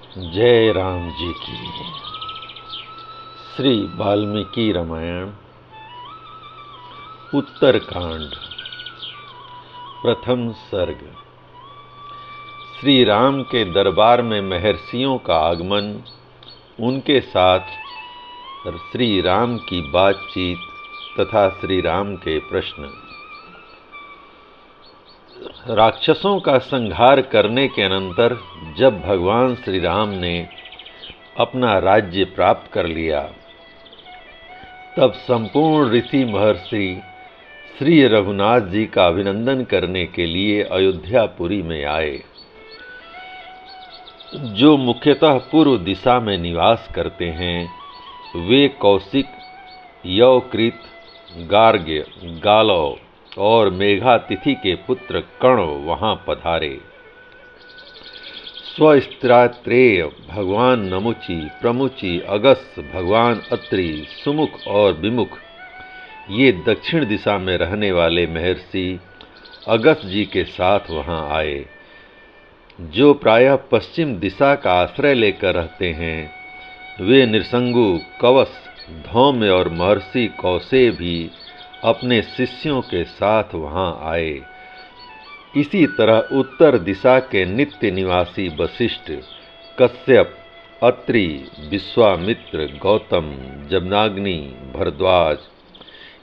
जय राम जी की। श्री वाल्मीकि रामायण उत्तरकांड प्रथम सर्ग। श्री राम के दरबार में महर्षियों का आगमन, उनके साथ श्री राम की बातचीत तथा श्री राम के प्रश्न। राक्षसों का संहार करने के अनंतर जब भगवान श्री राम ने अपना राज्य प्राप्त कर लिया, तब संपूर्ण ऋषि महर्षि श्री रघुनाथ जी का अभिनंदन करने के लिए अयोध्यापुरी में आए, जो मुख्यतः पूर्व दिशा में निवास करते हैं। वे कौशिक, यवकृत, गार्ग्य, गालव और मेघातिथि के पुत्र कर्ण वहां पधारे। स्वस्त्रात्रेय, भगवान नमुचि, प्रमुचि, अगस्त्य, भगवान अत्रि, सुमुख और विमुख, ये दक्षिण दिशा में रहने वाले महर्षि अगस्त्य जी के साथ वहां आए, जो प्रायः पश्चिम दिशा का आश्रय लेकर रहते हैं। वे नृशंगु, कवस, धौम्य और महर्षि कौशेय भी अपने शिष्यों के साथ वहां आए। इसी तरह उत्तर दिशा के नित्य निवासी वशिष्ठ, कश्यप, अत्रि, विश्वामित्र, गौतम, जमनाग्नि, भरद्वाज,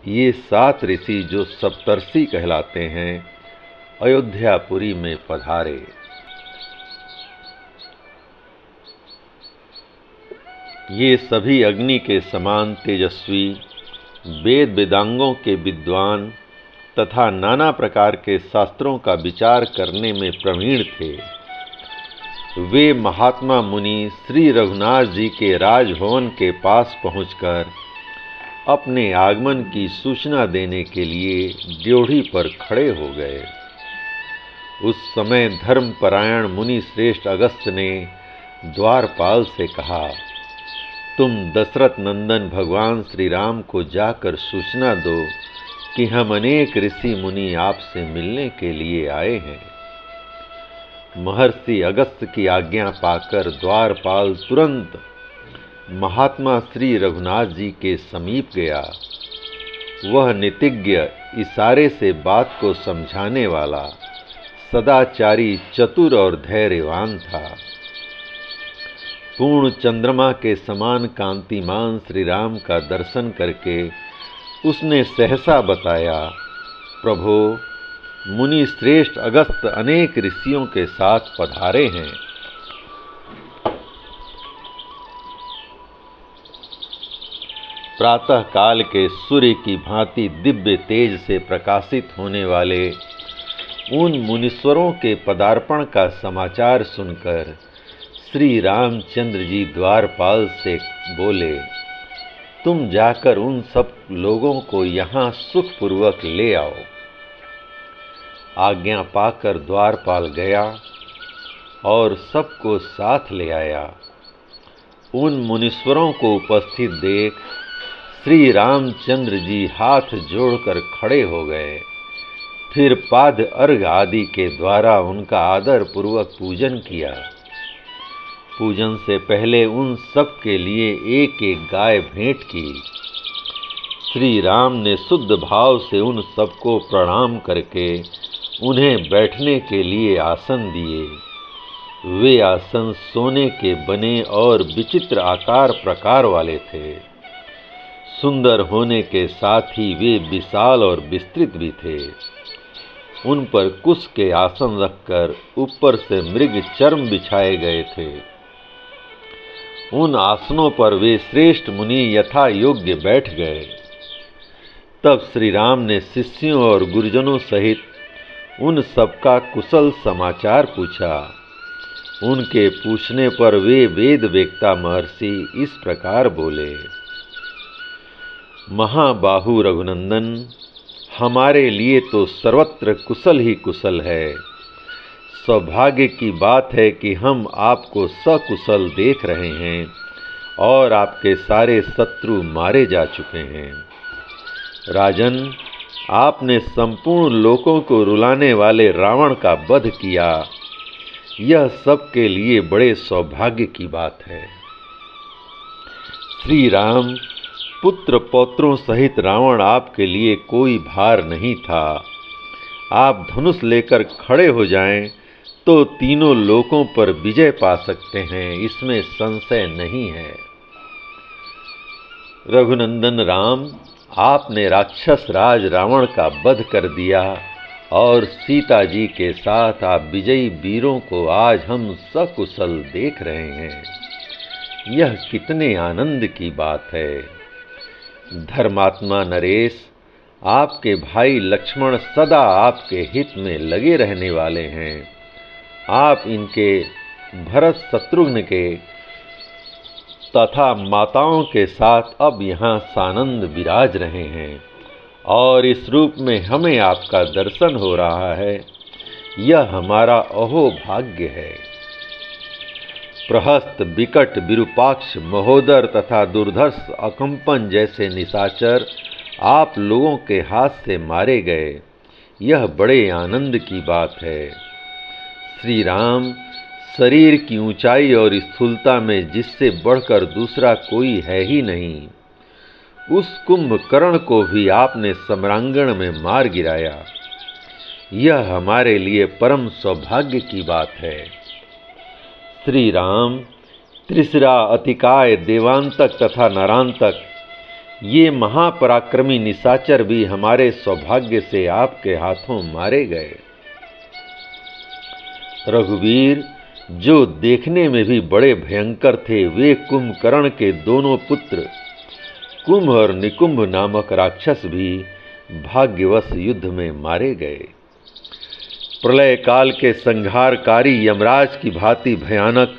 ये 7 ऋषि जो सप्तर्षि कहलाते हैं, अयोध्यापुरी में पधारे। ये सभी अग्नि के समान तेजस्वी, वेद वेदांगों के विद्वान तथा नाना प्रकार के शास्त्रों का विचार करने में प्रवीण थे। वे महात्मा मुनि श्री रघुनाथ जी के राजभवन के पास पहुंचकर अपने आगमन की सूचना देने के लिए ड्योढ़ी पर खड़े हो गए। उस समय धर्मपरायण मुनि श्रेष्ठ अगस्त्य ने द्वारपाल से कहा, तुम दशरथ नंदन भगवान श्री राम को जाकर सूचना दो कि हम अनेक ऋषि मुनि आपसे मिलने के लिए आए हैं। महर्षि अगस्त्य की आज्ञा पाकर द्वारपाल तुरंत महात्मा श्री रघुनाथ जी के समीप गया। वह नीतिज्ञ, इशारे से बात को समझाने वाला, सदाचारी, चतुर और धैर्यवान था। पूर्ण चंद्रमा के समान कांतिमान श्री राम का दर्शन करके उसने सहसा बताया, प्रभो, मुनि श्रेष्ठ अगस्त्य अनेक ऋषियों के साथ पधारे हैं। प्रातः काल के सूर्य की भांति दिव्य तेज से प्रकाशित होने वाले उन मुनीश्वरों के पदार्पण का समाचार सुनकर श्री रामचंद्र जी द्वारपाल से बोले, तुम जाकर उन सब लोगों को यहाँ सुखपूर्वक ले आओ। आज्ञा पाकर द्वारपाल गया और सबको साथ ले आया। उन मुनीश्वरों को उपस्थित देख श्री रामचंद्र जी हाथ जोड़कर खड़े हो गए। फिर पाद अर्घ आदि के द्वारा उनका आदर पूर्वक पूजन किया। पूजन से पहले उन सब के लिए एक एक गाय भेंट की। श्री राम ने शुद्ध भाव से उन सबको प्रणाम करके उन्हें बैठने के लिए आसन दिए। वे आसन सोने के बने और विचित्र आकार प्रकार वाले थे। सुंदर होने के साथ ही वे विशाल और विस्तृत भी थे। उन पर कुश के आसन रखकर ऊपर से मृग चर्म बिछाए गए थे। उन आसनों पर वे श्रेष्ठ मुनि यथा योग्य बैठ गए। तब श्री राम ने शिष्यों और गुरुजनों सहित उन सबका कुशल समाचार पूछा। उनके पूछने पर वे वेद वेत्ता महर्षि इस प्रकार बोले, महाबाहु रघुनंदन, हमारे लिए तो सर्वत्र कुशल ही कुशल है। सौभाग्य की बात है कि हम आपको सकुशल देख रहे हैं और आपके सारे शत्रु मारे जा चुके हैं। राजन, आपने संपूर्ण लोकों को रुलाने वाले रावण का वध किया। यह सबके लिए बड़े सौभाग्य की बात है। श्री राम पुत्र पौत्रों सहित रावण आपके लिए कोई भार नहीं था। आप धनुष लेकर खड़े हो जाएं तो तीनों लोकों पर विजय पा सकते हैं, इसमें संशय नहीं है। रघुनंदन राम, आपने राक्षस राज रावण का वध कर दिया और सीता जी के साथ आप विजयी वीरों को आज हम सकुशल देख रहे हैं। यह कितने आनंद की बात है। धर्मात्मा नरेश, आपके भाई लक्ष्मण सदा आपके हित में लगे रहने वाले हैं। आप इनके भरत शत्रुघ्न के तथा माताओं के साथ अब यहाँ सानंद विराज रहे हैं और इस रूप में हमें आपका दर्शन हो रहा है। यह हमारा अहोभाग्य है। प्रहस्त, विकट, विरूपाक्ष, महोदर तथा दुर्धर्ष, अकंपन जैसे निशाचर आप लोगों के हाथ से मारे गए। यह बड़े आनंद की बात है। श्री राम, शरीर की ऊंचाई और स्थूलता में जिससे बढ़कर दूसरा कोई है ही नहीं, उस कुंभकर्ण को भी आपने सम्रांगण में मार गिराया। यह हमारे लिए परम सौभाग्य की बात है। श्री राम, त्रिशिरा, अतिकाय, देवांतक तथा नरांतक ये महापराक्रमी निशाचर भी हमारे सौभाग्य से आपके हाथों मारे गए। रघुवीर, जो देखने में भी बड़े भयंकर थे, वे कुंभकर्ण के दोनों पुत्र कुंभ और निकुंभ नामक राक्षस भी भाग्यवश युद्ध में मारे गए। प्रलय काल के संहारकारी यमराज की भांति भयानक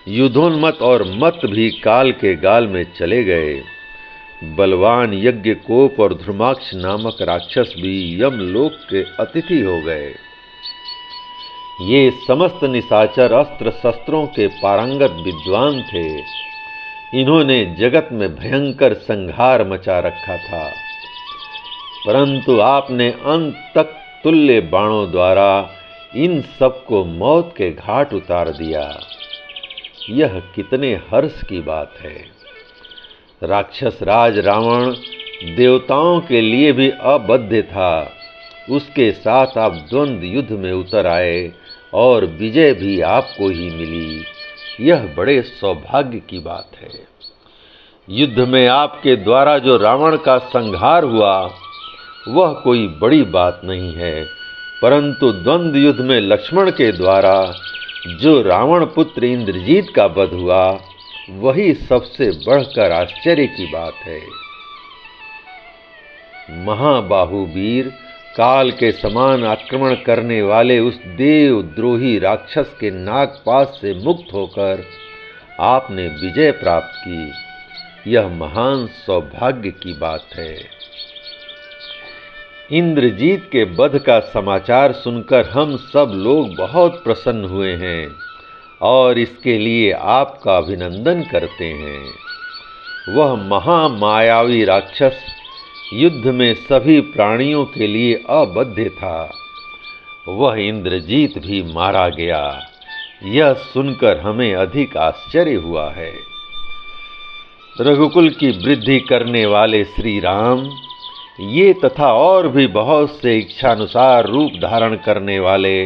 युद्धोन्मत्त और मत भी काल के गाल में चले गए। बलवान यज्ञकोप और ध्रुमाक्ष नामक राक्षस भी यमलोक के अतिथि हो गए। ये समस्त निशाचर अस्त्र शस्त्रों के पारंगत विद्वान थे। इन्होंने जगत में भयंकर संहार मचा रखा था, परंतु आपने अंत तक तुल्य बाणों द्वारा इन सबको मौत के घाट उतार दिया। यह कितने हर्ष की बात है। राक्षस राज रावण देवताओं के लिए भी अबद्ध था। उसके साथ आप द्वंद्व युद्ध में उतर आए और विजय भी आपको ही मिली। यह बड़े सौभाग्य की बात है। युद्ध में आपके द्वारा जो रावण का संहार हुआ वह कोई बड़ी बात नहीं है, परंतु द्वंद्व युद्ध में लक्ष्मण के द्वारा जो रावण पुत्र इंद्रजीत का वध हुआ वही सबसे बढ़कर आश्चर्य की बात है। महाबाहु वीर, काल के समान आक्रमण करने वाले उस देवद्रोही राक्षस के नागपाश से मुक्त होकर आपने विजय प्राप्त की। यह महान सौभाग्य की बात है। इंद्रजीत के वध का समाचार सुनकर हम सब लोग बहुत प्रसन्न हुए हैं और इसके लिए आपका अभिनंदन करते हैं। वह महामायावी राक्षस युद्ध में सभी प्राणियों के लिए अबद्ध था। वह इंद्रजीत भी मारा गया। यह सुनकर हमें अधिक आश्चर्य हुआ है। रघुकुल की वृद्धि करने वाले श्री राम, ये तथा और भी बहुत से इच्छानुसार रूप धारण करने वाले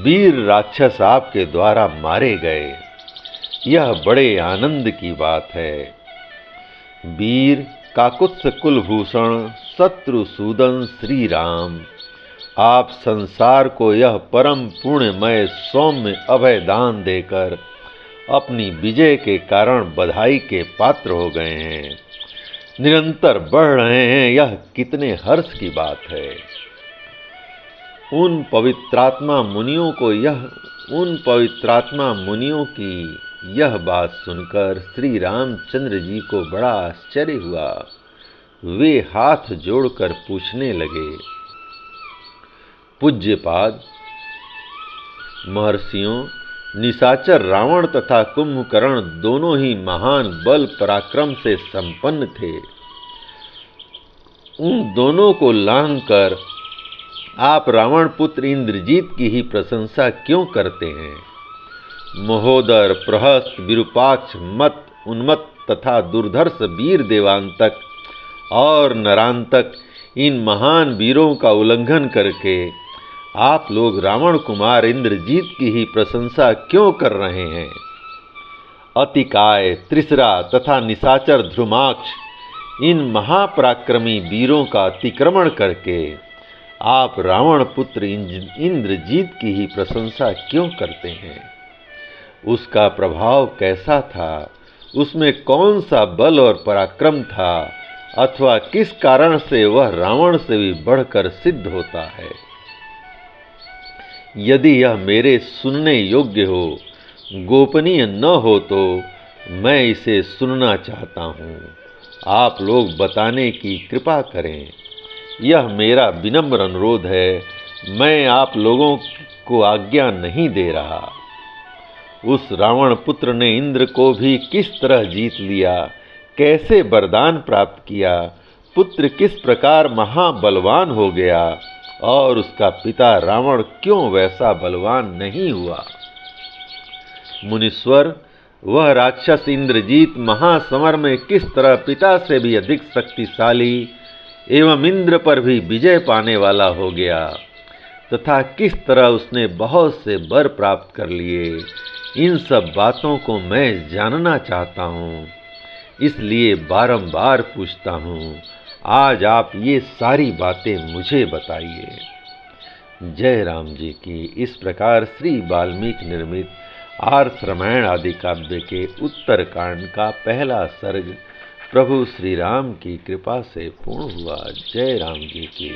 वीर राक्षस आपके द्वारा मारे गए। यह बड़े आनंद की बात है। वीर काकुत्स कुलभूषण शत्रुसूदन श्री राम, आप संसार को यह परम पुण्यमय सौम्य अभय दान देकर अपनी विजय के कारण बधाई के पात्र हो गए हैं। निरंतर बढ़ रहे हैं। यह कितने हर्ष की बात है। उन पवित्रात्मा मुनियों की यह बात सुनकर श्री रामचंद्र जी को बड़ा आश्चर्य हुआ। वे हाथ जोड़कर पूछने लगे, पूज्यपाद महर्षियों, निशाचर रावण तथा कुंभकर्ण दोनों ही महान बल पराक्रम से संपन्न थे। उन दोनों को लांघकर आप रावण पुत्र इंद्रजीत की ही प्रशंसा क्यों करते हैं? महोदर, प्रहस्त, विरूपाक्ष, मत, उन्मत्त तथा दुर्धर्ष वीर देवांतक और नरांतक इन महान वीरों का उल्लंघन करके आप लोग रावण कुमार इंद्रजीत की ही प्रशंसा क्यों कर रहे हैं? अतिकाय, त्रिसरा तथा निशाचर ध्रुमाक्ष इन महापराक्रमी वीरों का अतिक्रमण करके आप रावण पुत्र इंद्रजीत की ही प्रशंसा क्यों करते हैं? उसका प्रभाव कैसा था? उसमें कौन सा बल और पराक्रम था? अथवा किस कारण से वह रावण से भी बढ़कर सिद्ध होता है? यदि यह मेरे सुनने योग्य हो, गोपनीय न हो तो मैं इसे सुनना चाहता हूँ। आप लोग बताने की कृपा करें। यह मेरा विनम्र अनुरोध है। मैं आप लोगों को आज्ञा नहीं दे रहा। उस रावण पुत्र ने इंद्र को भी किस तरह जीत लिया, कैसे वरदान प्राप्त किया, पुत्र किस प्रकार महाबलवान हो गया और उसका पिता रावण क्यों वैसा बलवान नहीं हुआ? मुनीश्वर, वह राक्षस इंद्रजीत महासमर में किस तरह पिता से भी अधिक शक्तिशाली एवं इंद्र पर भी विजय पाने वाला हो गया तथा किस तरह उसने बहुत से वर प्राप्त कर लिए, इन सब बातों को मैं जानना चाहता हूँ। इसलिए बारंबार पूछता हूँ। आज आप ये सारी बातें मुझे बताइए। जय राम जी की। इस प्रकार श्री वाल्मीकि निर्मित आर्ष रामायण आदि काव्य के उत्तरकांड का पहला सर्ग प्रभु श्री राम की कृपा से पूर्ण हुआ। जय राम जी की।